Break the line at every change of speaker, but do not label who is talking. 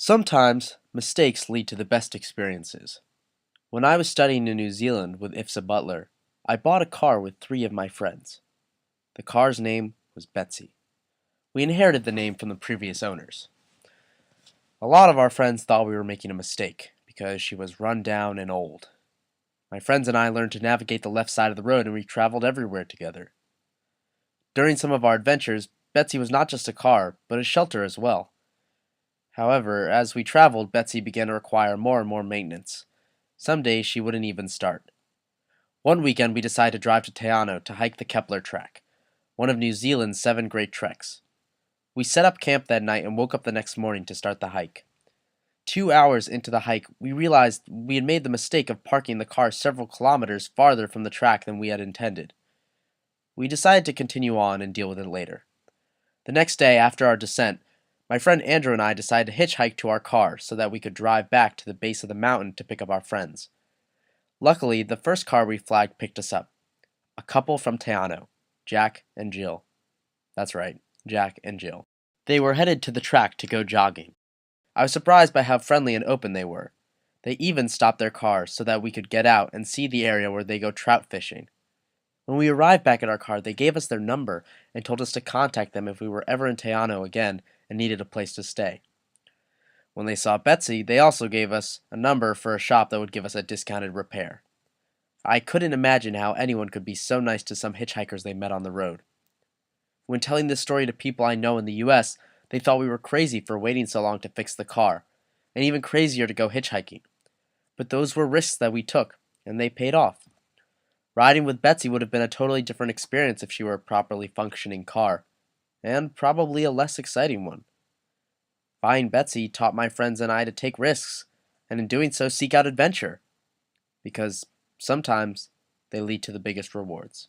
Sometimes, mistakes lead to the best experiences. When I was studying in New Zealand with Ifsa Butler, I bought a car with three of my friends. The car's name was Betsy. We inherited the name from the previous owners. A lot of our friends thought we were making a mistake because she was run down and old. My friends and I learned to navigate the left side of the road and we traveled everywhere together. During some of our adventures, Betsy was not just a car, but a shelter as well. However, as we traveled, Betsy began to require more and more maintenance. Some days she wouldn't even start. One weekend we decided to drive to Te Anau to hike the Kepler Track, one of New Zealand's 7 great treks. We set up camp that night and woke up the next morning to start the hike. 2 hours into the hike, we realized we had made the mistake of parking the car several kilometers farther from the track than we had intended. We decided to continue on and deal with it later. The next day, after our descent, my friend Andrew and I decided to hitchhike to our car so that we could drive back to the base of the mountain to pick up our friends. Luckily, the first car we flagged picked us up. A couple from Te Anau, Jack and Jill. That's right, Jack and Jill. They were headed to the track to go jogging. I was surprised by how friendly and open they were. They even stopped their car so that we could get out and see the area where they go trout fishing. When we arrived back at our car, they gave us their number and told us to contact them if we were ever in Te Anau again and needed a place to stay. When they saw Betsy, they also gave us a number for a shop that would give us a discounted repair. I couldn't imagine how anyone could be so nice to some hitchhikers they met on the road. When telling this story to people I know in the US, they thought we were crazy for waiting so long to fix the car, and even crazier to go hitchhiking. But those were risks that we took, and they paid off. Riding with Betsy would have been a totally different experience if she were a properly functioning car, and probably a less exciting one. Buying Betsy taught my friends and I to take risks, and in doing so seek out adventure, because sometimes they lead to the biggest rewards.